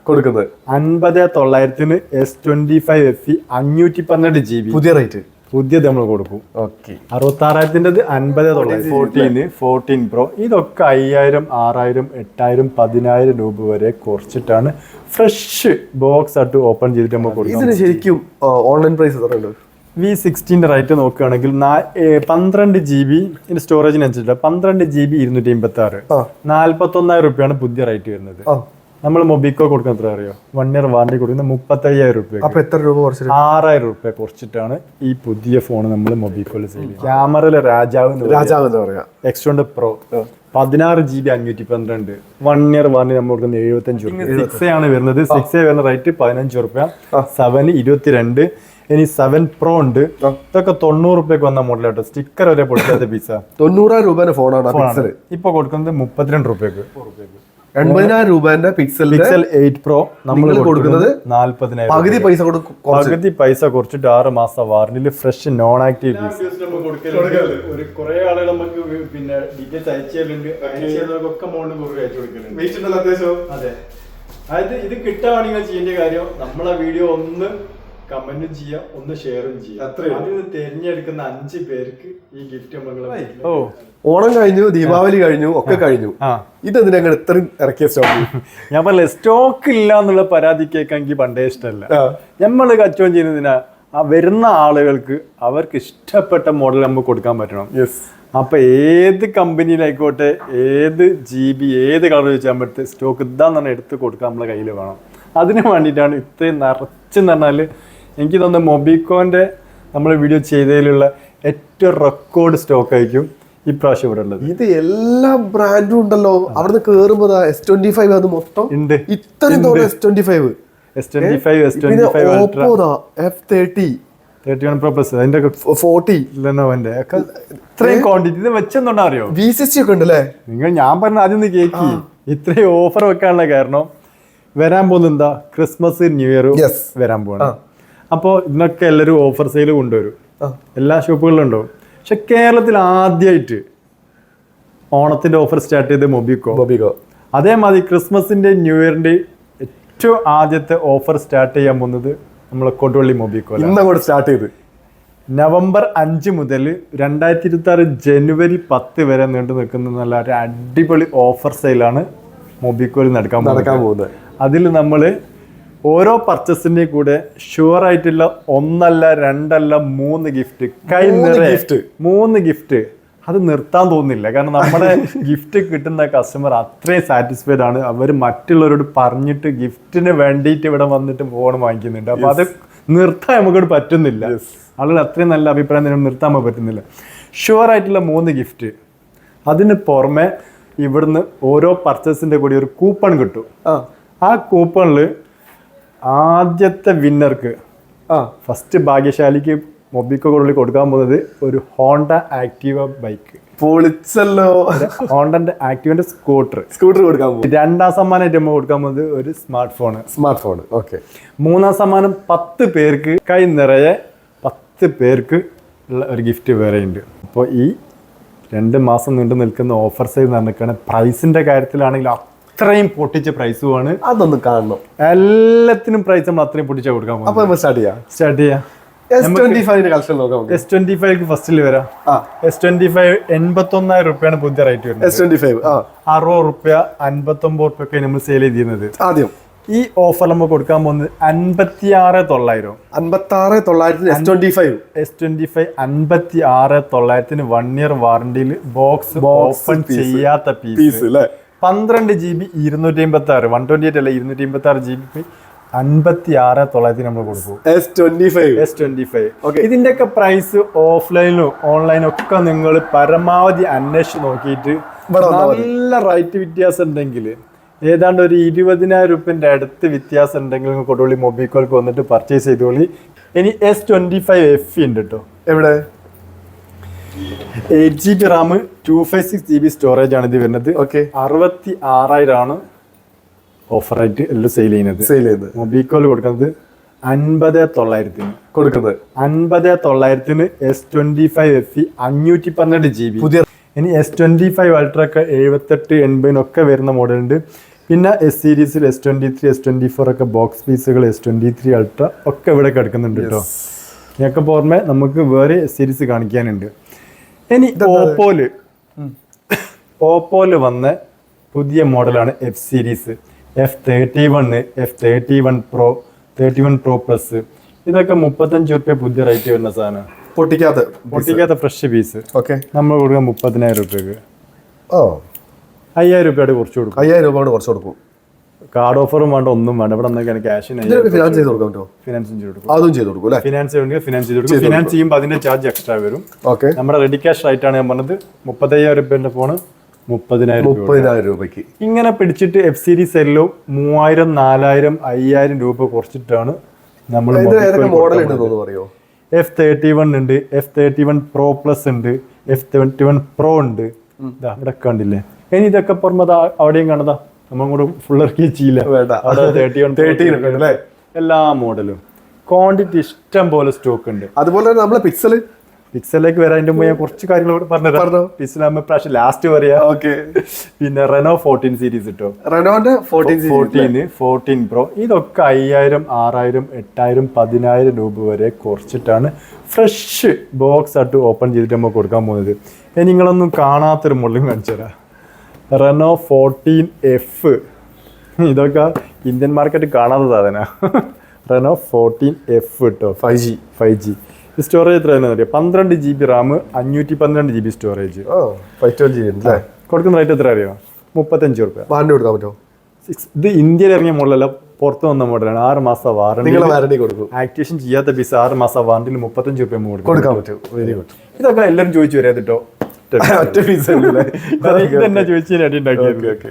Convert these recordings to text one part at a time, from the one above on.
കൊടുക്കുന്നത് 59,900 S25 FE 512GB പുതിയ rate പുതിയത് നമ്മൾ കൊടുക്കും. ഓക്കെ 66,000 59,900 14 Pro ഇതൊക്കെ 5,000 6,000 8,000 10,000 രൂപ വരെ കുറച്ചിട്ടാണ് ഫ്രഷ് ബോക്സ് ആയിട്ട് ഓപ്പൺ ചെയ്തിട്ട് നമ്മൾ കൊടുക്കുന്നത്. ഇതിന് ശരിക്കും ഓൺലൈൻ പ്രൈസ് എത്രയുണ്ട്? V60 റേറ്റ് നോക്കുകയാണെങ്കിൽ 12GB സ്റ്റോറേജിനനുസരിച്ചില്ല 12GB 256 41,000 രൂപയാണ് പുതിയ റേറ്റ് വരുന്നത്. നമ്മൾ മൊബിക്കോ കൊടുക്കുന്ന എത്ര അറിയോ? 1 ഇയർ വാറണ്ടി കൊടുക്കുന്ന 35,000 രൂപ. അപ്പൊ എത്ര രൂപ കുറച്ച്? 6,000 രൂപ കുറച്ചിട്ടാണ് ഈ പുതിയ ഫോൺ നമ്മൾ മൊബിക്കോയിൽ സെയിൽ ചെയ്യുന്നത്. ക്യാമറയിലെ രാജാവ് എന്ന് പറയാം. X20 Pro 16GB 512 1 year warranty നമ്മൾ കൊടുക്കുന്ന 75 രൂപ. 6A ആണ് വരുന്നത്. 6A വരുന്ന റേറ്റ് 15 രൂപ. 7 22. ഇനി 7 Pro ഉണ്ട്. ഇതൊക്കെ 90 രൂപയ്ക്ക് വന്ന മോഡലാട്ടോ. സ്റ്റിക്കർ വരെ പൊടിക്കാത്ത പീസ. 90,000 രൂപയുടെ ഫോണാണ് ഇപ്പൊ കൊടുക്കുന്നത് 32 രൂപയ്ക്ക്. 80,000 രൂപന്റെ പിക്സൽ 8 Pro നമ്മൾ കൊടുക്കുന്നത് 40,000. പകുതി പൈസ കുറച്ചിട്ട് 6 മാസം വാറണ്ടിയിൽ ഫ്രഷ് നോൺ ആക്റ്റീവ് പീസ്. ഒരു കുറെ ആളുകൾ നമുക്ക് പിന്നെ ഡീറ്റെയിൽസ് അതെ. അതായത് ഇത് കിട്ടുകയാണെങ്കിൽ ചെയ്യേണ്ട കാര്യം നമ്മളെ വീഡിയോ ഒന്ന് കമന്റും ചെയ്യാം, ഒന്ന് ഷെയറും ചെയ്യാം. അതിൽ തിരഞ്ഞെടുക്കുന്ന 5 പേർക്ക് ഈ ഗിഫ്റ്റ് ഓണം കഴിഞ്ഞു, ദീപാവലി കഴിഞ്ഞു, ഒക്കെ കഴിഞ്ഞു. ഇതെന്തിനാ ഇത്രയും ഇറക്കിയ സ്റ്റോക്ക്? ഞാൻ പറഞ്ഞ സ്റ്റോക്ക് ഇല്ല എന്നുള്ള പരാതി കേൾക്കാൻ എനിക്ക് പണ്ടേ ഇഷ്ടമല്ല. നമ്മള് കച്ചവടം ചെയ്യുന്നതിനാ വരുന്ന ആളുകൾക്ക് അവർക്ക് ഇഷ്ടപ്പെട്ട മോഡൽ നമുക്ക് കൊടുക്കാൻ പറ്റണം. അപ്പൊ ഏത് കമ്പനിയിലായിക്കോട്ടെ, ഏത് GB, ഏത് കളർ ചോദിച്ചാൽ പറ്റും സ്റ്റോക്ക് ഇതാന്ന് എടുത്ത് കൊടുക്കാൻ നമ്മളെ കയ്യിൽ വേണം. അതിന് വേണ്ടിയിട്ടാണ് ഇത്രയും നിറച്ചെന്ന് പറഞ്ഞാല് എനിക്ക് തോന്നുന്നു മൊബിക്കോന്റെ നമ്മൾ വീഡിയോ ചെയ്തതിലുള്ള ഏറ്റവും റെക്കോർഡ് സ്റ്റോക്ക് ആയിരിക്കും ഇപ്രാവശ്യം ഇവിടെ ഉള്ളത്. ഇത് എല്ലാ ബ്രാൻഡും ഉണ്ടല്ലോ. അവിടുന്ന് കേറുമ്പോ S25 അത് മൊത്തം ഉണ്ട്. ഇത്രയും S25 F30 31 Pro Plus അതിന്റെ 40 ലെനോവോന്റെ ഒക്കെ ഇത്രയും ക്വാണ്ടിറ്റി ഇത് വെച്ചെന്നുണ്ടോ അറിയോ? V60 ഒക്കെ ഉണ്ടല്ലേ? ഞാൻ പറഞ്ഞ ആദ്യം ഒന്ന് കേക്ക്. ഇത്രയും ഓഫർ വെക്കാനുള്ള കാരണം വരാൻ പോകുന്നത് എന്താ, ക്രിസ്മസ് ന്യൂ ഇയർ വരാൻ പോകണം. അപ്പോൾ ഇതിനൊക്കെ എല്ലാവരും ഓഫർ സെയിൽ കൊണ്ടുവരും. എല്ലാ ഷോപ്പുകളിലും ഉണ്ടാവും. പക്ഷെ കേരളത്തിൽ ആദ്യമായിട്ട് ഓണത്തിന്റെ ഓഫർ സ്റ്റാർട്ട് ചെയ്ത് മൊബിക്കോ. അതേമാതിരി ക്രിസ്മസിന്റെ ന്യൂ ഇയറിന്റെ ഏറ്റവും ആദ്യത്തെ ഓഫർ സ്റ്റാർട്ട് ചെയ്യാൻ പോകുന്നത് നമ്മളെ കൊടുവള്ളി മൊബിക്കോ. ഇന്നങ്ങോട്ട് സ്റ്റാർട്ട് ചെയ്ത് November 5 മുതൽ 2026 January 10 വരെ നീണ്ടു നിൽക്കുന്ന നല്ല ഒരു അടിപൊളി ഓഫർ സെയിലാണ് മൊബിക്കോയിൽ നടക്കാൻ പോകുന്നത്. അതിൽ നമ്മൾ ഓരോ പർച്ചേസിന്റെ കൂടെ ഷുവർ ആയിട്ടുള്ള 1 അല്ല 2 അല്ല 3 ഗിഫ്റ്റ്, കൈ നിറയെ 3 ഗിഫ്റ്റ്. അത് നിർത്താൻ തോന്നുന്നില്ല. കാരണം നമ്മുടെ ഗിഫ്റ്റ് കിട്ടുന്ന കസ്റ്റമർ അത്രയും സാറ്റിസ്ഫൈഡ് ആണ്. അവർ മറ്റുള്ളവരോട് പറഞ്ഞിട്ട് ഗിഫ്റ്റിന് വേണ്ടിയിട്ട് ഇവിടെ വന്നിട്ട് ഫോൺ വാങ്ങിക്കുന്നുണ്ട്. അപ്പൊ അത് നിർത്താൻ നമുക്കോട് പറ്റുന്നില്ല. ആളുകൾ അത്രയും നല്ല അഭിപ്രായം നിർത്താൻ പറ്റുന്നില്ല. ഷുവർ ആയിട്ടുള്ള 3 ഗിഫ്റ്റ്. അതിന് പുറമെ ഇവിടുന്ന് ഓരോ പർച്ചേസിന്റെ കൂടി ഒരു കൂപ്പൺ കിട്ടും. ആ കൂപ്പണിൽ ആദ്യത്തെ വിന്നർക്ക് ഫസ്റ്റ് ഭാഗ്യശാലിക്ക് മൊബിക്കോ കൊടുവള്ളി കൊടുക്കാൻ പോകുന്നത് ഒരു ഹോണ്ട ആക്റ്റീവ ബൈക്ക്. പൊളിച്ചല്ലോ. ഹോണ്ടന്റെ ആക്റ്റീവന്റെ സ്കൂട്ടർ കൊടുക്കാൻ പോകും. 2ാം സമ്മാനമായിട്ട് നമ്മൾ കൊടുക്കാൻ പോകുന്നത് ഒരു സ്മാർട്ട് ഫോൺ. ഓക്കെ. 3ാം സമ്മാനം 10 പേർക്ക് കൈ നിറയെ 10 പേർക്ക് ഉള്ള ഒരു ഗിഫ്റ്റ് വേറെ ഉണ്ട്. അപ്പോൾ ഈ 2 മാസം നീണ്ടു നിൽക്കുന്ന ഓഫർ സെയിൽ നടന്നിട്ടാണ്. പ്രൈസിന്റെ കാര്യത്തിലാണെങ്കിൽ അത്രയും പൊട്ടിച്ച പ്രൈസുമാണ്. അതൊന്നും കാണണം. എല്ലാത്തിനും പ്രൈസ് നമ്മൾ അത്രയും പൊട്ടിച്ചാ കൊടുക്കാൻ പോകും. അപ്പൊ സ്റ്റാർട്ട് ചെയ്യാം. S25 ഫസ്റ്റിൽ വരാം. S25 81,000 രൂപയാണ് പുതിയ റേറ്റ് വരുന്നത്. S25 60 രൂപ 59 രൂപയൊക്കെ നമ്മൾ സെയിൽ ചെയ്തിരുന്നത്. ആദ്യം ഈ ഓഫർ നമ്മൾ കൊടുക്കാൻ പോകുന്നത് 56,900. 56,900 S25 56,900 1 ഇയർ വാറണ്ടിയിൽ ബോക്സ് ഓപ്പൺ ചെയ്യാത്ത പീസ്. 12GB 256 128 അല്ല 256GB 56,900 നമ്മൾ കൊടുക്കും. S25. ഇതിന്റെയൊക്കെ പ്രൈസ് ഓഫ്ലൈനിലും ഓൺലൈനും ഒക്കെ നിങ്ങൾ പരമാവധി അന്വേഷിച്ച് നോക്കിയിട്ട് നല്ല റേറ്റ് വ്യത്യാസം ഉണ്ടെങ്കിൽ ഏതാണ്ട് ഒരു 20,000 രൂപന്റെ അടുത്ത് വ്യത്യാസം ഉണ്ടെങ്കിൽ കൊടുവള്ളി മൊബിക്കോൾക്ക് വന്നിട്ട് പർച്ചേസ് ചെയ്തോളി. ഇനി S25 FE ഉണ്ട് കേട്ടോ. എവിടെ? 8GB റാം 256GB സ്റ്റോറേജ് ആണ് ഇത് വരുന്നത്. 66,000 ആണ് ഓഫർ ആയിട്ട് എല്ലാം സെയിൽ ചെയ്യുന്നത്. മൊബിക്കോയിൽ കൊടുക്കുന്നത് 50,900 കൊടുക്കുന്നത്. 50,900 S25 FE 512GB. ഇനി S25 Ultra ഒക്കെ 78 80 ഒക്കെ വരുന്ന മോഡലുണ്ട്. പിന്നെ എസ് സീരീസിൽ S23 S24 ഒക്കെ ബോക്സ് പീസുകൾ S23 അൾട്ര ഒക്കെ ഇവിടെ കിടക്കുന്നുണ്ട് കേട്ടോ. ഞങ്ങൾക്ക് പുറമെ നമുക്ക് വേറെ സീരീസ് കാണിക്കാനുണ്ട്. ഇനി ഓപ്പോല് വന്ന പുതിയ മോഡലാണ് F series, F31, F31 Pro, 31 Pro Plus. ഇതൊക്കെ 35 രൂപ പുതിയ റേറ്റ് വരുന്ന സാധനം. പൊട്ടിക്കാത്ത ഫ്രഷ് പീസ് നമ്മൾ കൊടുക്കാം 30,000 രൂപയ്ക്ക്. 5,000 രൂപയുടെ കുറച്ച് കൊടുക്കും. 5,000 രൂപ കുറച്ച് കൊടുക്കും. കാർഡ് ഓഫറും വേണ്ട, ഒന്നും വേണ്ട. ഇവിടെ എന്തൊക്കെയാണ് ക്യാഷിന് ഫിനാൻസ് ചെയ്ത് കൊടുക്കാൻ പറ്റുമോ? ഫിനാൻസും ചെയ്ത് കൊടുക്കും. അതും ചെയ്ത് കൊടുക്കും അല്ലേ? ഫിനാൻസ് ചെയ്ത് കൊടുക്കും. ഫിനാൻസ് ചെയ്യുമ്പോൾ അതിന്റെ ചാർജ് എക്സ്ട്രാ വരും. നമ്മുടെ റെഡി ക്യാഷ് റേറ്റ് ആണ് ഞാൻ പറഞ്ഞത്. 35,000 രൂപയുടെ ഫോണ് 30,000 രൂപയ്ക്ക്. ഇങ്ങനെ പിടിച്ചിട്ട് F സീരീസ് എല്ലോ 3,000, 4,000, 5,000 രൂപ കുറച്ചിട്ടാണ് നമ്മൾ മോഡൽ ഉണ്ടെന്ന് പറയോ? F31 ഉണ്ട്, F31 Pro Plus ഉണ്ട്, F31 Pro ഉണ്ട്. ഇവിടെ കണ്ടില്ലേ? ഇനി ഇതൊക്കെ പുറമെ അവിടെയും കാണുന്നതാ. നമ്മൾ കൂടെ ഫുൾ ഇറക്കി ചെയ്യില്ല. എല്ലാ മോഡലും ക്വാണ്ടിറ്റി ഇഷ്ടം പോലെ സ്റ്റോക്ക് ഉണ്ട്. അതുപോലെ തന്നെ നമ്മളെ പിക്സലിലേക്ക് വരാൻ മുമ്പ് ഞാൻ കുറച്ച് കാര്യങ്ങൾ പറഞ്ഞു. പിക്സൽ പ്രാവശ്യം ലാസ്റ്റ് പറയാ. പിന്നെ റെനോ 14 സീരീസ് കിട്ടോ, റെനോന്റെ 14 Pro. ഇതൊക്കെ 5,000, 6,000, 8,000, 10,000 രൂപ വരെ കുറച്ചിട്ടാണ് ഫ്രഷ് ബോക്സ് ആയിട്ട് ഓപ്പൺ ചെയ്തിട്ട് നമ്മൾ കൊടുക്കാൻ പോകുന്നത്. നിങ്ങളൊന്നും കാണാത്തൊരു മോഡലും കാണിച്ചു തരാം. Renault 14F. ഇതൊക്കെ ഇന്ത്യൻ മാർക്കറ്റ് കാണാത്ത സാധന. റെനോ 14F കേട്ടോ. 5G. സ്റ്റോറേജ് എത്രയാണെന്ന് അറിയാം? 12 GB റാം, 512 GB സ്റ്റോറേജ്. കൊടുക്കുന്ന റേറ്റ് എത്ര അറിയാം? 35 രൂപ. വാറണ്ടി കൊടുക്കാൻ പറ്റുമോ? ഇത് ഇന്ത്യയിൽ ഇറങ്ങിയ മോഡലല്ല, പുറത്ത് വന്ന മോഡലാണ്. 6 മാസം വാറണ്ടി കൊടുക്കും. ആക്ടിവേഷൻ ചെയ്യാത്ത പീസ് 6 മാസം വാറണ്ടിയിൽ 35 രൂപ കൊടുക്കാൻ പറ്റും. Very good. ഇതൊക്കെ എല്ലാവരും ചോദിച്ചു വരാം കേട്ടോ. ഇതെന്നെ ചോദിച്ചതിന് അടി ഉണ്ടാക്കിയത്.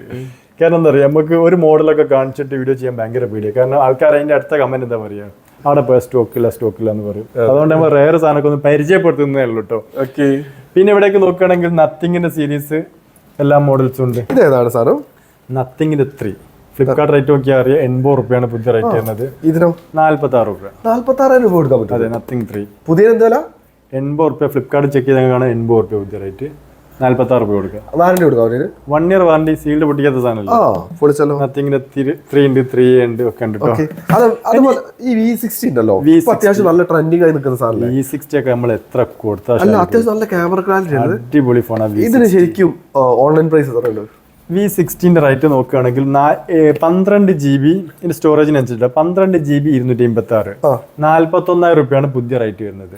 കാരണം എന്താ പറയുക, നമുക്ക് ഒരു മോഡലൊക്കെ കാണിച്ചിട്ട് വീഡിയോ ചെയ്യാൻ ഭയങ്കര പേടിയാണ്. കാരണം ആൾക്കാർ അതിന്റെ അടുത്ത കമന്റ് എന്താ പറയുക, അവിടെ പോയ സ്റ്റോക്കില്ല എന്ന് പറയും. അതുകൊണ്ട് നമ്മൾ റേറെ സാധനമൊക്കെ ഒന്ന് പരിചയപ്പെടുത്തുന്നേ ഉള്ളൂ കേട്ടോ. പിന്നെ ഇവിടേക്ക് നോക്കുകയാണെങ്കിൽ നത്തിങ്ങിന്റെ സീരീസ് എല്ലാ മോഡൽസും ഉണ്ട്. ഇതേതാണ് സാധനം? നത്തിങ്ങിന്റെ 3. ഫ്ലിപ്കാർട്ട് റേറ്റ് നോക്കിയാൽ അറിയാം 80 രൂപയാണ് പുതിയ റേറ്റ് വരുന്നത്. ഇതിനോ 46 രൂപ. 46,000 രൂപ കൊടുക്കാൻ പറ്റും. അതെ, നത്തിങ് 3 പുതിയ എന്താ 80 രൂപ. ഫ്ലിപ്കാർട്ട് ചെക്ക് ചെയ്താൽ കാണാൻ 80 രൂപ പുതിയ റേറ്റ്. 46 രൂപ കൊടുക്കുക. വാറണ്ടി കൊടുക്കാം. 1 ഇയർ വാറണ്ടി. സീൽഡ് പൊട്ടിക്കാത്ത സാധനമല്ലേ. നത്തിങ്ങിന്റെ 3 ഉണ്ട്, 3 ഉണ്ട് ഒക്കെ ഉണ്ട് കേട്ടോ. ഈ V60 ഉണ്ടല്ലോ, അത്യാവശ്യം നല്ല ട്രെൻഡിങ് ആയി നിൽക്കുന്ന സാധനം. V60 ഒക്കെ നമ്മൾ എത്ര കൊടുത്താൽ അത്യാവശ്യം നല്ല ക്യാമറ ക്വാളിറ്റി ആണ്. അടിപൊളി ഫോണാണ്. ഇതിന് ശരിക്കും ഓൺലൈൻ പ്രൈസ് എത്രയുണ്ട്? V60 റേറ്റ് നോക്കുകയാണെങ്കിൽ 12 GB സ്റ്റോറേജിനനുസരിച്ചില്ല. 12 GB 256. 41,000 രൂപയാണ് പുതിയ റേറ്റ് വരുന്നത്.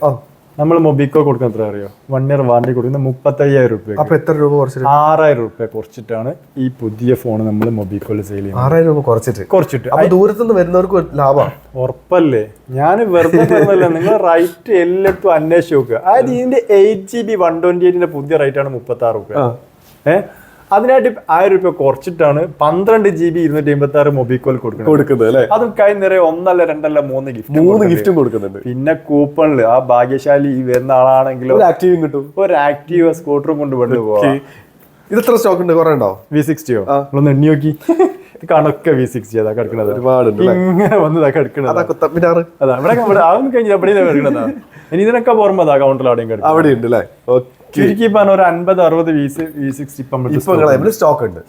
നമ്മൾ മൊബിക്കോ കൊടുക്കുന്ന എത്ര അറിയോ? 1 ഇയർ വാറണ്ടി കൊടുക്കുന്ന 35,000 രൂപ. അപ്പൊ എത്ര രൂപ കുറച്ചിട്ട്? 6,000 രൂപ കുറച്ചിട്ടാണ് ഈ പുതിയ ഫോൺ നമ്മൾ മൊബിക്കോയിൽ സെയിൽ ചെയ്യുന്നത്. 6,000 രൂപ കുറച്ചിട്ട്. അപ്പൊ ദൂരത്തുനിന്ന് വരുന്നവർക്ക് ലാഭം ഉറപ്പല്ലേ? ഞാൻ വെറുതെ പറഞ്ഞല്ല, നിങ്ങൾ റേറ്റ് എല്ലായിടത്തും അന്വേഷിച്ച് നോക്കുക. അതായത് ഇതിന്റെ 8 GB 128 പുതിയ റേറ്റ് ആണ് 36 രൂപ. അതിനായിട്ട് 1000 രൂപ കുറച്ചിട്ടാണ് 12 GB 256 മൊബിക്കോയിൽ കൊടുക്കുന്നത് അല്ലേ? അതും കൈ നിറയെ 1 അല്ല 2 അല്ല 3 ഗിഫ്റ്റും കൊടുക്കുന്നുണ്ട്. പിന്നെ കൂപ്പണില് ആ ഭാഗ്യശാലി വരുന്ന ആളാണെങ്കിലും ആക്റ്റീവും കിട്ടും. ഒരു ആക്റ്റീവ് സ്കൂട്ടറും കൊണ്ട് കൊണ്ട് പോവാം. ഇത് എത്ര സ്റ്റോക്ക് ഉണ്ട്? കുറെ ഉണ്ടോ? V60 ഒന്ന് എണ്ണി നോക്കി. കണക്കെ V60 അതാ കിടക്കുന്നത്. ഒരുപാടുണ്ട്. ഇങ്ങനെ വന്നതാ കിടക്കുന്നത്. അതാ ഇവിടെ അതൊന്നും കഴിഞ്ഞില്ല. ഇവിടെ കിടക്കുന്നതാ. ഇനി ഇതിനൊക്കെ ഓർമ്മ കൗണ്ടറിൽ അവിടെയും കിടക്കും. അവിടെ ഉണ്ട് അല്ലേ? ചുരുക്കി പറഞ്ഞ ഒരു 50-60 V60 സ്റ്റോക്ക് ഉണ്ട്.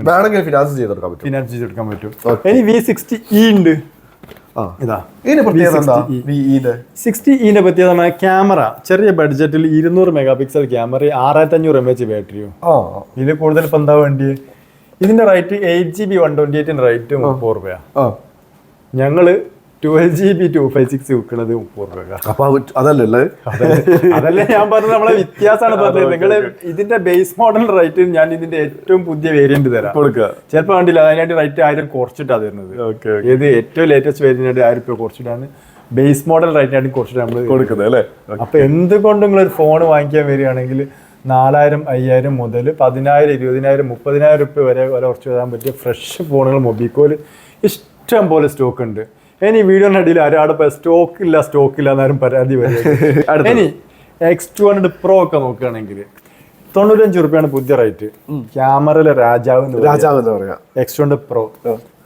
വേണമെങ്കിൽ ഫിനാൻസ് ചെയ്ത് കൊടുക്കാൻ പറ്റും. ഇനി V60E ഉണ്ട്. ഇതാ 60E പറ്റിയതാണ്. ക്യാമറ ചെറിയ ബഡ്ജറ്റിൽ 200 മെഗാപിക്സൽ ക്യാമറ, 6500 mAh ബാറ്ററിയോ. ഇതിൽ കൂടുതൽ ഇപ്പൊ എന്താ വേണ്ടി? ഇതിന്റെ റേറ്റ് 8 GB 128 റേറ്റ് 30 രൂപ. ഞങ്ങള് 12 GB 256 വിൽക്കുന്നത് 30 രൂപ. അപ്പൊ അതല്ലേ ഞാൻ പറഞ്ഞത്, നമ്മളെ വ്യത്യാസമാണ് പറഞ്ഞത്. നിങ്ങള് ഇതിന്റെ ബേസ് മോഡൽ റേറ്റ് ഞാൻ ഇതിന്റെ ഏറ്റവും പുതിയ വേരിയന്റ് തരാം. ചിലപ്പോ കണ്ടില്ല, അതിനായിട്ട് റേറ്റ് 1000 കുറച്ചിട്ടാ തരുന്നത്. ഏത് ഏറ്റവും ലേറ്റസ്റ്റ് വേരിയന്റ് 1000 രൂപ കുറച്ചിട്ടാണ് ബേസ് മോഡൽ റേറ്റിനായിട്ട് കുറച്ചിട്ട് നമ്മൾ കൊടുക്കുന്നത് അല്ലേ? അപ്പൊ എന്തുകൊണ്ട് നിങ്ങൾ ഒരു ഫോൺ വാങ്ങിക്കാൻ വരികയാണെങ്കിൽ 4,000, 5,000 മുതൽ 10,000, 20,000, 30,000 രൂപ വരെ കുറച്ച് വരാൻ പറ്റിയ ഫ്രഷ് ഫോണുകൾ മൊബിക്കോയിൽ ഇഷ്ടം പോലെ സ്റ്റോക്ക് ഉണ്ട്. ഇനി വീഡിയോയുടെ അടിയിൽ ആരാടെ സ്റ്റോക്ക് ഇല്ല എന്നാരും പരാതി വരും. ഇനി X200 Pro ഒക്കെ നോക്കുകയാണെങ്കിൽ 95 രൂപയാണ് പുതിയ റേറ്റ്. ക്യാമറയിലെ രാജാവ് എന്ന് പറയാം. X200 Pro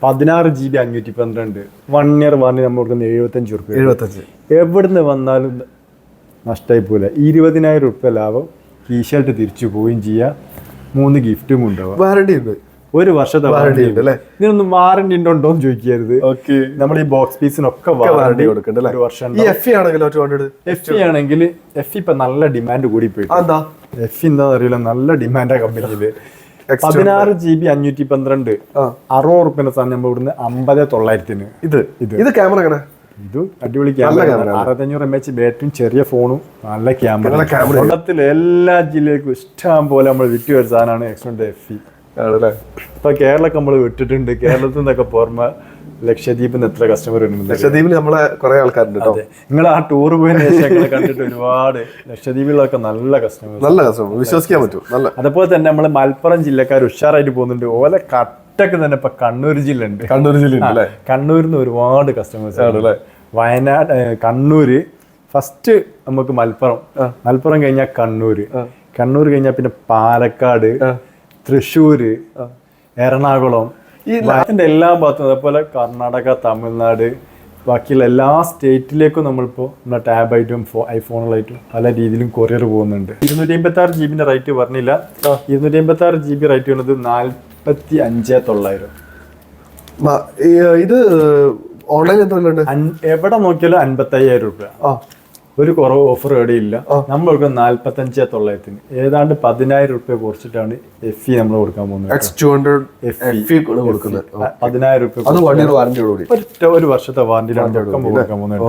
16 GB 512. 1 year warranty നമ്മൾ കൊടുക്കുന്നത് 75 രൂപ. 75 എവിടുന്ന് വന്നാലും നഷ്ടമായി പോലെ. 20,000 രൂപ ലാഭം. ടീഷർട്ട് തിരിച്ചു പോവുകയും ചെയ്യാം. 3 ഗിഫ്റ്റും ഉണ്ടാവും. വാറണ്ടി ഉണ്ട്. 1 വർഷത്തെ വാറണ്ടി ഉണ്ട് അല്ലേ? ഇതിനൊന്നും വാറണ്ടി ഉണ്ടോ എന്ന് ചോദിക്കരുത്. ഓക്കെ, നമ്മൾ ഈ ബോക്സ് പീസിനൊക്കെ വാറണ്ടി കൊടുക്കുന്നുണ്ട്. 1 വർഷം. ഈ FE ആണെങ്കിലോ 200? FE ആണെങ്കിൽ FE ഇപ്പൊ നല്ല ഡിമാൻഡ് കൂടി പോയി. എന്താ FE എന്താ അറിയില്ല, നല്ല ഡിമാൻഡാ കമ്പനിയില്. 16 GB 512 60 റുപ്യന്റെ സാധനം നമ്മൾ ഇവിടുന്ന് 50,900. ഇത് ക്യാമറ എങ്ങനെ? ഇത് അടിപൊളി ക്യാമറ, 6500 mAh ബാറ്ററിയും ചെറിയ ഫോണും നല്ല ക്യാമറ. കേരളത്തിലെ എല്ലാ ജില്ലയിലേക്കും ഇഷ്ടം പോലെ നമ്മൾ വിറ്റ് ഒരു സാധനമാണ് എക്സ്ട്രോണിന്റെ FE. ഇപ്പൊ കേരളമൊക്കെ നമ്മൾ വിട്ടിട്ടുണ്ട്. കേരളത്തിൽ നിന്നൊക്കെ പുറമെ ലക്ഷദ്വീപിൽ നിന്ന് എത്ര കസ്റ്റമർ ഉണ്ട്? ലക്ഷദ്വീപിൽ നമ്മളെ കുറെ ആൾക്കാരുണ്ട്. നിങ്ങൾ ആ ടൂർ പോയതിനു ശേഷം കണ്ടിട്ട് ഒരുപാട് ലക്ഷദ്വീപിലൊക്കെ നല്ല കസ്റ്റമർ വിശ്വസിക്കാൻ പറ്റും. അതുപോലെ തന്നെ നമ്മള് മലപ്പുറം ജില്ലക്കാർ ഉഷാറായിട്ട് പോകുന്നുണ്ട്. ഓലെ കട്ടൊക്കെ തന്നെ ഇപ്പൊ കണ്ണൂർ ജില്ല ഉണ്ട്. കണ്ണൂരിൽ നിന്ന് ഒരുപാട് കസ്റ്റമേഴ്സ്. വയനാട്, കണ്ണൂര് ഫസ്റ്റ് നമുക്ക് മലപ്പുറം കഴിഞ്ഞാൽ കണ്ണൂർ കഴിഞ്ഞാൽ പിന്നെ പാലക്കാട്, തൃശ്ശൂര്, എറണാകുളം, ഇതിന്റെ എല്ലാ ഭാഗത്തും, അതേപോലെ കർണാടക, തമിഴ്നാട്, ബാക്കിയുള്ള എല്ലാ സ്റ്റേറ്റിലേക്കും നമ്മളിപ്പോൾ നമ്മുടെ ടാബായിട്ടും ഐഫോണുകളായിട്ടും പല രീതിയിലും കൊറിയർ പോകുന്നുണ്ട്. 256 GB റേറ്റ് പറഞ്ഞില്ല. 256 GB റേറ്റ് വരുന്നത് 45,900. ഇത് ഓൺലൈൻ എവിടെ നോക്കിയാലും 55,000 രൂപ. ഒരു കുറവ് ഓഫർ എവിടെയില്ല. നമ്മൾ കൊടുക്കുന്ന 45,900. ഏതാണ്ട് 10,000 രൂപ കുറച്ചിട്ടാണ് FE നമ്മൾ കൊടുക്കാൻ പോകുന്നത്. 10,000 രൂപ ഒരു വർഷത്തെ വാറന്റിയിലാണ് കൊടുക്കാൻ പോകുന്നത്.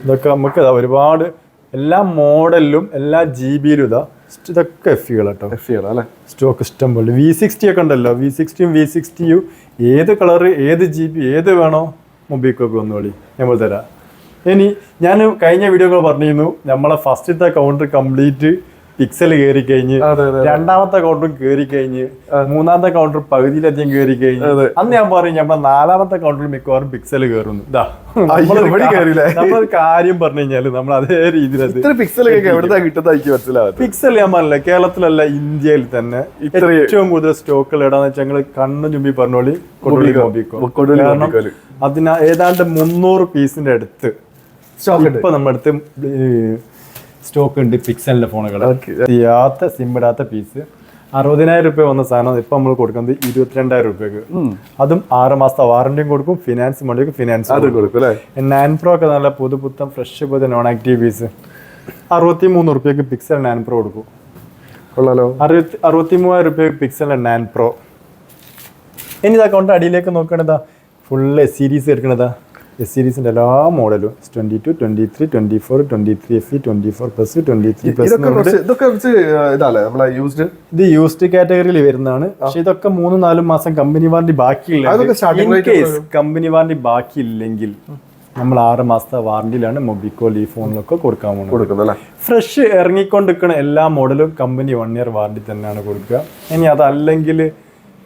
ഇതൊക്കെ നമുക്ക് ഒരുപാട് എല്ലാ മോഡലിലും എല്ലാ GB-യിലും ഇതൊക്കെ FE-കൾ കേട്ടോ. സ്റ്റോക്ക് ഇഷ്ടം പോലെ. V60 ഒക്കെ ഉണ്ടല്ലോ, V60യും V60U ഏത് കളറ്, ഏത് GB, ഏത് വേണോ മൊബൈക്കൊക്കെ ഒന്നുകൂടി നമ്മൾ തരാം. ഇനി ഞാൻ കഴിഞ്ഞ വീഡിയോകൾ പറഞ്ഞിരുന്നു, നമ്മളെ ഫസ്റ്റത്തെ കൗണ്ടർ കംപ്ലീറ്റ് പിക്സൽ കയറി കഴിഞ്ഞ്, രണ്ടാമത്തെ കൗണ്ടറും കയറി കഴിഞ്ഞ്, മൂന്നാമത്തെ കൗണ്ടർ പകുതിയിലധികം കയറി കഴിഞ്ഞ്, അന്ന് ഞാൻ പറയും നമ്മളെ 4ാമത്തെ കൗണ്ടറിൽ മിക്കവാറും പിക്സൽ കയറുന്നു. നമ്മളൊരു കാര്യം പറഞ്ഞു കഴിഞ്ഞാല് നമ്മൾ അതേ രീതിയിൽ പിക്സൽ ഞാൻ പറഞ്ഞില്ല, കേരളത്തിലല്ല ഇന്ത്യയിൽ തന്നെ ഏറ്റവും കൂടുതൽ സ്റ്റോക്കുകൾ ഇടാന്ന് വെച്ചാൽ ഞങ്ങൾ കണ്ണു ചുമ്പി പറഞ്ഞോളി കാരണം ഏതാണ്ട് 300 പീസിന്റെ അടുത്ത് ഇപ്പൊ നമ്മുടെ അടുത്ത് സ്റ്റോക്ക് ഉണ്ട് പിക്സലിന്റെ ഫോണുകൾ. സിം ഇടാത്ത പീസ് 60,000 രൂപ വന്ന സാധനം ഇപ്പൊ നമ്മൾ കൊടുക്കുന്നത് 22,000 രൂപയ്ക്ക്. അതും 6 മാസത്തെ വാറന്റിയും കൊടുക്കും, ഫിനാൻസ് മണിക്ക് ഫിനാൻസ് കൊടുക്കും. 9 Pro ഒക്കെ നല്ല പുതുപുത്തൻ ഫ്രഷ് പോലെ നോൺ ആക്റ്റീവ് പീസ് 63 രൂപയ്ക്ക് പിക്സൽ 9 Pro കൊടുക്കും. 63,000 രൂപയ്ക്ക് പിക്സലിന്റെ 9 Pro. ഇനി ഇത് അക്കൗണ്ട് അടിയിലേക്ക് നോക്കണതാ ഫുള്ള് സീരീസ് എടുക്കണതാ. സീരീസിന്റെ എല്ലാ മോഡലും 22, 23, 24, 23 FE, 24+, 23+. ഇത് യൂസ്ഡ് കാറ്റഗറിയിൽ വരുന്നതാണ്. പക്ഷെ ഇതൊക്കെ 3-4 മാസം കമ്പനി വാറന്റി ബാക്കിയില്ല. കമ്പനി വാറന്റി ബാക്കിയില്ലെങ്കിൽ നമ്മൾ 6 മാസത്തെ വാറന്റിയിലാണ് മൊബിക്കോൾ ഈ ഫോണിലൊക്കെ കൊടുക്കാൻ പോകുന്നത്. ഫ്രഷ് ഇറങ്ങിക്കൊണ്ടിരിക്കുന്ന എല്ലാ മോഡലും കമ്പനി 1 ഇയർ വാറന്റി തന്നെയാണ് കൊടുക്കുക. ഇനി അതല്ലെങ്കിൽ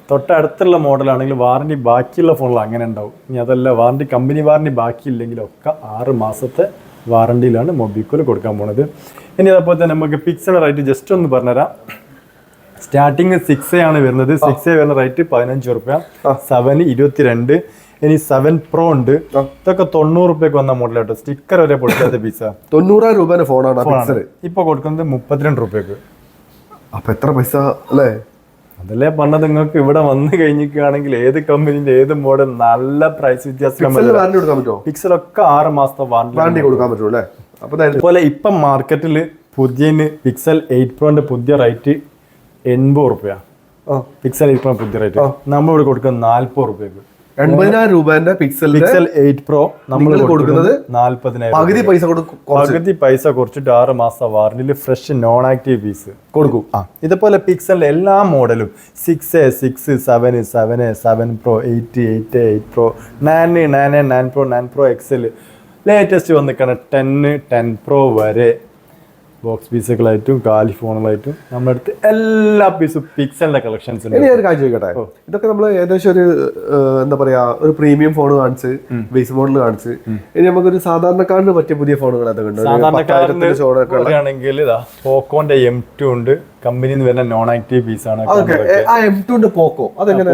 തൊട്ടടുത്തുള്ള മോഡലാണെങ്കിൽ വാറന്റി ബാക്കിയുള്ള ഫോണിൽ അങ്ങനെ ഉണ്ടാവും. ഇനി അതല്ല വാറന്റി കമ്പനി വാറന്റി ബാക്കിയില്ലെങ്കിലൊക്കെ 6 മാസത്തെ വാറന്റിയിലാണ് മൊബിക്കോൾ കൊടുക്കാൻ പോകുന്നത്. ഇനി അതേപോലെ തന്നെ നമുക്ക് പിക്സൽ റേറ്റ് ജസ്റ്റ് ഒന്ന് പറഞ്ഞുതരാം. സ്റ്റാർട്ടിങ് 6A ആണ് വരുന്നത്. 6A വരുന്ന റേറ്റ് 15 രൂപ, 7 22. ഇനി 7 Pro ഉണ്ട്. ഇതൊക്കെ 90 രൂപയ്ക്ക് വന്ന മോഡലാട്ടോ. സ്റ്റിക്കർ വരെ പൊടിക്കാത്ത പീസ. 90,000 രൂപയുടെ ഫോണാണ് ഇപ്പൊ കൊടുക്കുന്നത് 32 രൂപയ്ക്ക്. അപ്പൊ എത്ര പൈസ അല്ലേ? അതല്ലേ പറഞ്ഞത്, നിങ്ങൾക്ക് ഇവിടെ വന്നു കഴിഞ്ഞിരിക്കുകയാണെങ്കിൽ ഏത് കമ്പനിന്റെ ഏത് മോഡൽ നല്ല പ്രൈസ് വ്യത്യാസം. പിക്സലൊക്കെ 6 മാസത്തെ വാറന്റി കൊടുക്കാൻ പറ്റുള്ളൂ. അതുപോലെ ഇപ്പൊ മാർക്കറ്റിൽ പുതിയ പിക്സൽ 8 Proന്റെ പുതിയ റേറ്റ് 80 രൂപ. പിക്സൽ 8 Pro പുതിയ റേറ്റ് നമ്മളിവിടെ കൊടുക്കുന്നത് 40 രൂപയ്ക്ക്. 80,000 രൂപന്റെ പിക്സൽ 8 Pro നമ്മൾ കൊടുക്കുന്നത് 40,000. പകുതി പൈസ കുറച്ചിട്ട് 6 മാസം വാറന്റിയിൽ ഫ്രഷ് നോൺ ആക്റ്റീവ് പീസ് കൊടുക്കും. ഇതുപോലെ പിക്സലിന്റെ എല്ലാ മോഡലും 6A, 6, 7, 7A, 7 Pro, 8, 8A, 8 Pro, 9, 9A, 9 Pro, 9 Pro XL, latest വന്നിരിക്കണം 10, 10 Pro വരെ ബോക്സ് പീസുകളായിട്ടും കാലി ഫോണുകളായിട്ടും നമ്മുടെ അടുത്ത് എല്ലാ പീസും പിക്സലിന്റെ കളക്ഷൻസ് ഉണ്ട്. ഒരു കാര്യം ചോദിക്കട്ടെ, ഇതൊക്കെ നമ്മൾ ഏകദേശം ഒരു എന്താ പറയാ ഒരു പ്രീമിയം ഫോൺ കാണിച്ച് ബേസ് മോഡൽ കാണിച്ച് ഇനി നമുക്കൊരു സാധാരണക്കാരന് പറ്റിയ പുതിയ ഫോണുകൾ സാധാരണക്കാരനാണെങ്കിൽ പോക്കോന്റെ M2 ഉണ്ട്, കമ്പനിയിൽ നിന്ന് വരുന്ന നോൺ ആക്റ്റീവ് പീസാണ്. M2 പോക്കോ അതെങ്ങനെ?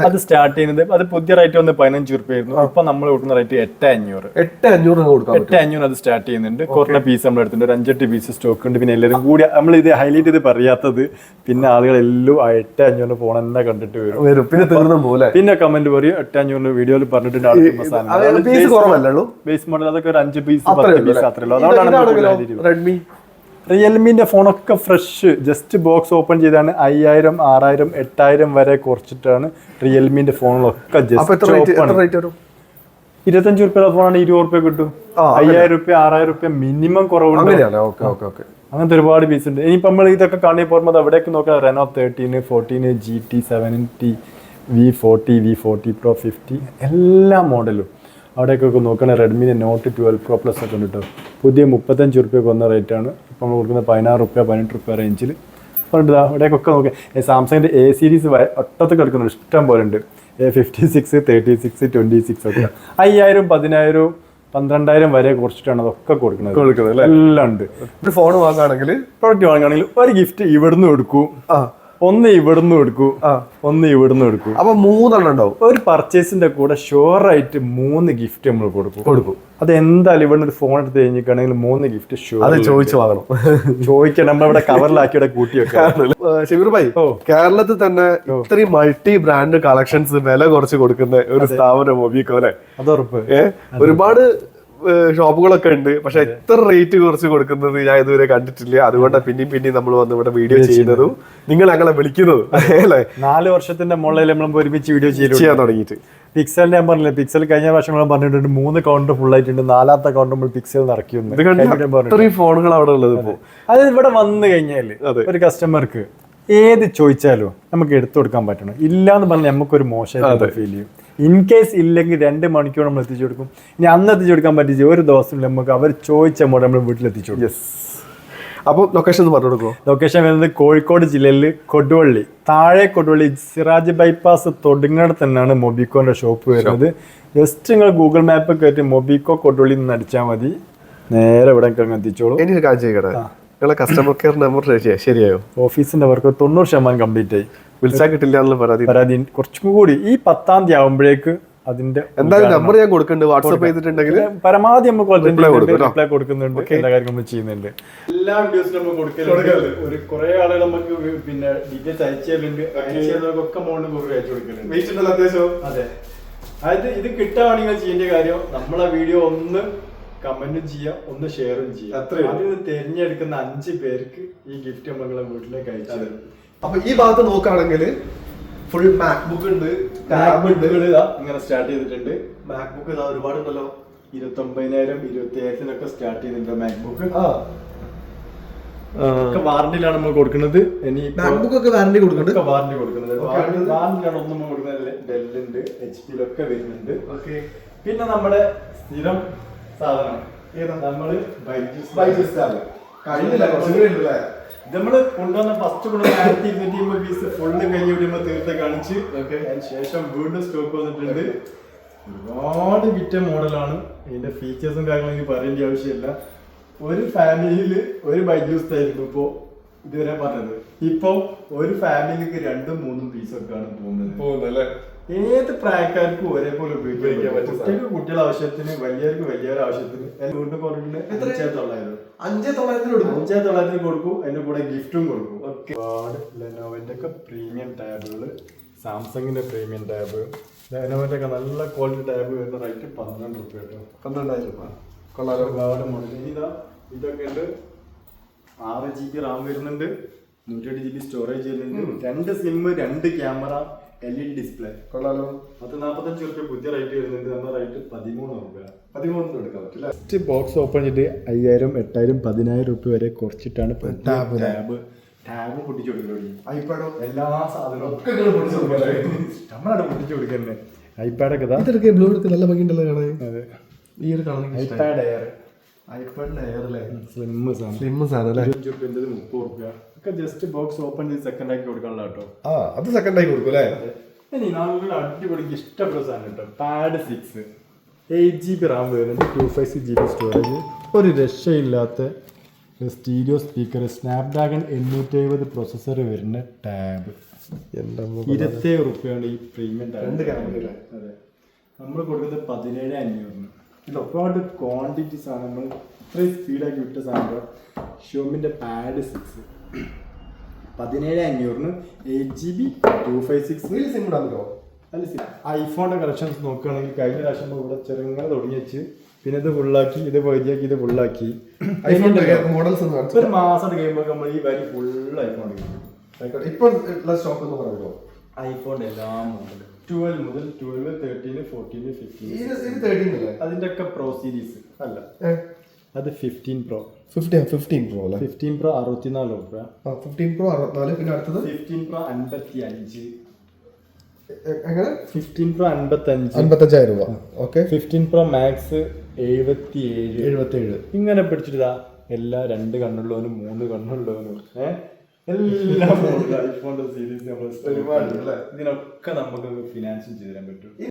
അത് സ്റ്റാർട്ട് ചെയ്യുന്നത് അത് പുതിയ റേറ്റ് വന്ന് 15 രൂപ ആയിരുന്നു. ഇപ്പൊ നമ്മൾ കൊടുക്കുന്ന റേറ്റ് 8,500. 8,500 അത് സ്റ്റാർട്ട് ചെയ്യുന്നുണ്ട്. കുറഞ്ഞ പീസ് നമ്മൾ എടുത്തിട്ടുണ്ട്. ഒരു 5-8 പീസ് സ്റ്റോക്ക് ഉണ്ട്. പിന്നെ എല്ലാവരും കൂടി നമ്മൾ ഇത് ഹൈലൈറ്റ് ചെയ്ത് പറയാത്തത്, പിന്നെ ആളുകളെല്ലാം 8,500 ഫോൺ തന്നെ കണ്ടിട്ട് വരും. പിന്നെ കമന്റ് പറയും 8,500 വീഡിയോയിൽ പറഞ്ഞിട്ടുണ്ട്. ബേസ് മോഡൽ അതൊക്കെ ഒരു 5 പീസ് 10 പീസ് അത്രയുള്ളൂ. റെഡ്മി റിയൽമിന്റെ ഫോണൊക്കെ ഫ്രഷ്, ജസ്റ്റ് ബോക്സ് ഓപ്പൺ ചെയ്താണ് 5,000, 6,000, 8,000 വരെ കുറച്ചിട്ടാണ് റിയൽമിന്റെ ഫോണിലൊക്കെ. ജസ്റ്റ് 25 രൂപ ഫോണാണ് 20 രൂപ കിട്ടും. 5,000 രൂപ 6,000 രൂപ മിനിമം കുറവുണ്ട്. അങ്ങനത്തെ ഒരുപാട് പീസ് ഉണ്ട്. ഇനിയിപ്പോൾ നമ്മൾ ഇതൊക്കെ കാണി പോകുമ്പോൾ അവിടേക്ക് നോക്കാം. Renault 13, 14, GT 70, V40, V40 Pro 50 എല്ലാ മോഡലും അവിടേക്കൊക്കെ നോക്കുകയാണെങ്കിൽ റെഡ്മിൻ്റെ നോട്ട് 12 Pro Plus ഒക്കെ ഉണ്ട് കേട്ടോ. പുതിയ 35 രൂപയ്ക്ക് വന്ന റേറ്റാണ്. ഇപ്പോൾ നമ്മൾ കൊടുക്കുന്നത് 16 രൂപ 18 രൂപ റേഞ്ചിൽ പറഞ്ഞിട്ട് അവിടേക്കൊക്കെ നോക്കാം. സാംസങ്ങിൻ്റെ A സീരീസ് ഒട്ടത്ത് കിടക്കുന്നുണ്ട്, ഇഷ്ടം പോലെ ഉണ്ട്. A56, 36, 26 ഒക്കെ 5,000, 10,000, 12,000 വരെ കുറച്ചിട്ടാണ് അതൊക്കെ കൊടുക്കുന്നത്. എല്ലാം ഉണ്ട്. ഒരു ഫോൺ വാങ്ങുകയാണെങ്കിൽ, പ്രോഡക്റ്റ് വാങ്ങുകയാണെങ്കിൽ ഒരു ഗിഫ്റ്റ് ഇവിടുന്ന് കൊടുക്കും, ഒന്ന് ഇവിടുന്ന് കൊടുക്കും, ഒന്ന് ഇവിടുന്ന് കൊടുക്കും. അപ്പൊ 3 ഉണ്ടാവും. ഒരു പർച്ചേസിന്റെ കൂടെ ഷുവറായിട്ട് 3 ഗിഫ്റ്റ് നമ്മൾ കൊടുക്കും. അത് എന്തായാലും ഇവിടെ ഒരു ഫോൺ എടുത്ത് കഴിഞ്ഞിട്ടാണെങ്കിൽ 3 ഗിഫ്റ്റ് ഷുവർ ചോദിച്ചു വാങ്ങണം. ചോദിക്കണം, നമ്മളിവിടെ കവറിലാക്കി ഇവിടെ കൂട്ടി വെക്കാം. ഷമീർ ഭായി, കേരളത്തിൽ തന്നെ ഇത്രയും മൾട്ടി ബ്രാൻഡ് കളക്ഷൻസ് വില കുറച്ച് കൊടുക്കുന്ന ഒരു സ്ഥാപനം മൊബിക്കോ അല്ലെ? അതുറപ്പ്. ഒരുപാട് ഷോപ്പുകളൊക്കെ ഉണ്ട്, പക്ഷെ എത്ര റേറ്റ് കുറച്ച് കൊടുക്കുന്നത് ഞാൻ ഇതുവരെ കണ്ടിട്ടില്ല. അതുകൊണ്ടാണ് പിന്നെയും നമ്മൾ വന്ന് ഇവിടെ വീഡിയോ ചെയ്യുന്നതും നിങ്ങൾ ഞങ്ങളെ വിളിക്കുന്നതും അല്ലേ. 4 വർഷത്തിന്റെ മുകളിൽ നമ്മൾ ഒരുമിച്ച് വീഡിയോ ചെയ്യാൻ തുടങ്ങിയിട്ട്. പിക്സലിന്റെ ഞാൻ പറഞ്ഞില്ല, പിക്സൽ കഴിഞ്ഞ പ്രാവശ്യം പറഞ്ഞിട്ടുണ്ട് 3 കൗണ്ടർ ഫുൾ ആയിട്ടുണ്ട്. 4ാമത്തെ കൗണ്ടർ നമ്മൾ പിക്സൽ നിറയ്ക്കുന്നു. ഫോണുകൾ അവിടെ ഉള്ളത് ഇപ്പോ അത് ഇവിടെ വന്നു കഴിഞ്ഞാൽ ഒരു കസ്റ്റമർക്ക് ഏത് ചോദിച്ചാലും നമുക്ക് എടുത്തു കൊടുക്കാൻ പറ്റണം. ഇല്ലാന്ന് പറഞ്ഞാൽ നമുക്കൊരു മോശമായിട്ട് ഫീൽ ചെയ്യും. ഇൻ കേസ് ഇല്ലെങ്കിൽ 2 മണിക്കൂർ നമ്മൾ എത്തിച്ചു കൊടുക്കും. ഇനി അന്ന് എത്തിച്ചു കൊടുക്കാൻ പറ്റിച്ച് ഒരു ദിവസം നമുക്ക് അവർ ചോദിച്ച മോഡൽ നമ്മൾ വീട്ടിൽ എത്തിച്ചു കൊടുക്കും. അപ്പോൾ ലൊക്കേഷൻ പറഞ്ഞു കൊടുക്കുമോ? ലൊക്കേഷൻ വരുന്നത് കോഴിക്കോട് ജില്ലയിൽ കൊടുവള്ളി, താഴെ കൊടുവള്ളി സിറാജ് ബൈപ്പാസ് തൊടുങ്ങട തന്നെയാണ് മൊബിക്കോന്റെ ഷോപ്പ് വരുന്നത്. ജസ്റ്റ് നിങ്ങൾ ഗൂഗിൾ മാപ്പ് കയറ്റി മൊബിക്കോ കൊടുവള്ളി നിന്ന് അടിച്ചാൽ മതി, നേരെ ഇവിടെ എത്തിച്ചോളൂ. എനിക്ക് കാര്യം ചെയ്യട്ടെ, നിങ്ങളെ കസ്റ്റമർ കെയർ നമ്പർ ശരിയായോ? ഓഫീസിന്റെ വർക്ക് 90% കംപ്ലീറ്റ് ആയി. വിളിച്ചാൽ കിട്ടില്ല എന്നുള്ള പരാതി കുറച്ചും കൂടി ഈ 10-ാം തീയതി ആകുമ്പോഴേക്ക് അതിന്റെ എന്തായാലും നമ്പർ ഞാൻ കൊടുക്കുന്നുണ്ട്. വാട്സ്ആപ്പ് ചെയ്തിട്ടുണ്ടെങ്കിൽ പരമാവധി നമുക്ക് റിപ്ലൈ കൊടുക്കുന്നുണ്ട്, എല്ലാ കാര്യങ്ങളും നമ്മൾ ചെയ്യുന്നുണ്ട്. എല്ലാ വീഡിയോസിലും നമ്മൾ കൊടുക്കലുണ്ട്. ഒരു കുറെ ആളുകൾ നമുക്ക് പിന്നെ ഡീറ്റെയിൽസ് അയച്ചുതരുന്നുണ്ട്. അയച്ചതൊക്കെ മോളിൽ കുറെ അയച്ചു കൊടുക്കലുണ്ട്. അത്യാവശ്യം അതെ, അതായത് ഇത് കിട്ടുകയാണെങ്കിൽ ചെയ്യേണ്ട കാര്യം നമ്മളെ വീഡിയോ ഒന്ന് കമന്റും ചെയ്യാം, ഒന്ന് ഷെയറും ചെയ്യാം. അതിൽ തിരഞ്ഞെടുക്കുന്ന 5 പേർക്ക് ഈ ഗിഫ്റ്റ് നമ്മളെ വീട്ടിലേക്ക് അയച്ചു തരും. അപ്പൊ ഈ ഭാഗത്ത് നോക്കുകയാണെങ്കിൽ ഫുൾ മാക്ബുക്ക് ഉണ്ട്, ടാബ് ഉണ്ട്. ഇങ്ങനെ സ്റ്റാർട്ട് ചെയ്തിട്ടുണ്ട്. മാക്ബുക്ക് ഇതാ ഒരുപാടുണ്ടല്ലോ. 29,000, 27,000 സ്റ്റാർട്ട് ചെയ്യുന്നുണ്ട് മാക്ബുക്ക്. വാറന്റിയിലാണ് നമ്മൾ കൊടുക്കുന്നത്. ഇനി മാക്ബുക്ക് ഒക്കെ വാറന്റി കൊടുക്കുന്നുണ്ട്. വാറന്റി കൊടുക്കുന്നത് വാറന്റിയിലാണ് ഒന്നും കൊടുക്കുന്നത്. ഡെല്ലുണ്ട്, HP വരുന്നുണ്ട്. പിന്നെ നമ്മുടെ സ്ഥിരം സാധനം നമ്മള് നമ്മള് കൊണ്ടുവന്ന ഫസ്റ്റ് കൊണ്ടുവന്ന 1,250 പീസ് ഫുള്ള് കഴിഞ്ഞ് വിടുമ്പോൾ തീർത്ത് കാണിച്ച് അതിന് ശേഷം വീണ്ടും സ്റ്റോക്ക് വന്നിട്ടുണ്ട്. ഒരുപാട് വിറ്റ മോഡലാണ്. ഇതിന്റെ ഫീച്ചേഴ്സും കാര്യങ്ങളും എനിക്ക് പറയേണ്ട ആവശ്യമില്ല. ഒരു ഫാമിലിയിൽ ഒരു ബൈജൂസ് ആയിരുന്നു ഇപ്പോ ഇതുവരെ പറഞ്ഞത്. ഇപ്പൊ ഒരു ഫാമിലിക്ക് 2-3 പീസൊക്കെയാണ് പോകുന്നത്. ഏത് പ്രായക്കാർക്കും ഒരേപോലെ ഉപയോഗിക്കാൻ പറ്റും. കുട്ടികൾക്ക് കുട്ടികളുടെ ആവശ്യത്തിന്, വലിയവർക്ക് വലിയവരുടെ ആവശ്യത്തിന്. വീണ്ടും പറഞ്ഞിട്ടുണ്ട് 5,900 കൊടുക്കും. അതിന്റെ കൂടെ ഗിഫ്റ്റും കൊടുക്കും. ഒരുപാട് ലെനോവോന്റെ ഒക്കെ പ്രീമിയം ടാബുകൾ, സാംസങ്ങിന്റെ പ്രീമിയം ടാബ്, ലെനോവോന്റെ ഒക്കെ നല്ല ക്വാളിറ്റി ടാബ് വരുന്ന റേറ്റ് 12 രൂപ കേട്ടോ. 12,000 രൂപ. ഒരുപാട് മോഡൽ. ഇതൊക്കെ ഉണ്ട്. 6 GB റാം വരുന്നുണ്ട്, 128 GB സ്റ്റോറേജ് വരുന്നുണ്ട്, 2 സിം, 2 ക്യാമറ, LED ഡിസ്പ്ലേ. കൊള്ളാലോ. 45 രൂപ പുതിയ റേറ്റ് വരുന്നുണ്ട്. നമ്മുടെ റേറ്റ് 13 രൂപ. 13 എടുക്കാൻ പറ്റില്ല. ബോക്സ് ഓപ്പൺ ചെയ്തിട്ട് 5,000, 8,000, 10,000 രൂപ വരെ കുറച്ചിട്ടാണ് ടാബ് പൊട്ടിച്ചു കൊടുക്കുന്നത്. എല്ലാ സാധനവും നമ്മളവിടെ പൊട്ടിച്ചു കൊടുക്കുന്നത്. ഐപാഡൊക്കെ നല്ല ഭംഗിയുണ്ടല്ലോ കാണാൻ. അതെ, ഈ ഒരു കാണാൻ ഐപാഡ് എയർ, ഐപാഡിന്റെ എയർ അല്ലേ, സ്ലിം സാധനം. 30 രൂപ ഒക്കെ ജസ്റ്റ് ബോക്സ് ഓപ്പൺ ചെയ്ത് സെക്കൻഡ് ആക്കി കൊടുക്കാനുള്ള കേട്ടോ. അത് സെക്കൻഡ് ആക്കി കൊടുക്കും അല്ലേ. ഇനി നല്ല അടിപൊളി ഇഷ്ടപ്പെട്ട സാധനം കേട്ടോ. പാഡ് 6, 8 GB റാം വരുന്നുണ്ട്, 256 GB സ്റ്റോറേജ്. ഒരു രക്ഷയില്ലാത്ത സ്റ്റീരിയോ സ്പീക്കർ, സ്നാപ്ഡ്രാഗൺ 870 പ്രൊസസ്സർ വരുന്ന ടാബ്. 27 റുപ്യാണ് ഈ പ്രീമിയം ടാബ്. 2 ക്യാമറ. അതെ, നമ്മൾ കൊടുക്കുന്നത് 17,500. ഒരുപാട് ക്വാണ്ടിറ്റീസ് ആണ്. നമ്മൾ ഇത്രയും സ്പീഡാക്കി വിട്ട സാധനം ഷോമിൻ്റെ പാഡ് 6 17,500 8GB 256 സിം ഇടാമല്ലോ. അല്ല, ഐഫോണിന്റെ കളക്ഷൻസ് നോക്കുകയാണെങ്കിൽ കഴിഞ്ഞ പ്രാവശ്യം നമ്മൾ ഇവിടെ ചെറുങ്ങനെ തുടങ്ങി വെച്ച് പിന്നെ ഇത് ഫുള്ളാക്കി, ഇത് പകുതിയാക്കി, ഇത് ഫുള്ളാക്കി. മോഡൽസ് ഒരു മാസം കഴിയുമ്പോൾ നമ്മൾ ഈ വാല്യൂ ഫുൾ ഐഫോൺ ഇപ്പൊ സ്റ്റോക്ക് എന്ന് പറയുമോ? ഐഫോൺ എല്ലാം 12 മുതൽ 12, 13, 14, 15 അതിന്റെ ഒക്കെ പ്രോ സീരീസ് അല്ല, അത് 15 പ്രോ 15 പ്രോ അല്ലേ? 15 പ്രോ 64 രൂപ. 15 പ്രോ 64. പിന്നെ അടുത്തത് 15 പ്രോ 55. എങ്ങനെ? 15 പ്രോ 55 55,000 രൂപ. ഓക്കെ. 15 pro max 77. ഇങ്ങനെ പിടിച്ചിട്ടാ എല്ലാ 2 കണ്ണുള്ളവനും 3 കണ്ണുള്ളവനും എല്ലാം ഐഫോണിന്റെ സീരീസ് നമ്മൾ ഇതിനൊക്കെ നമുക്ക് ഫിനാൻസും ചെയ്തു തരാൻ പറ്റും.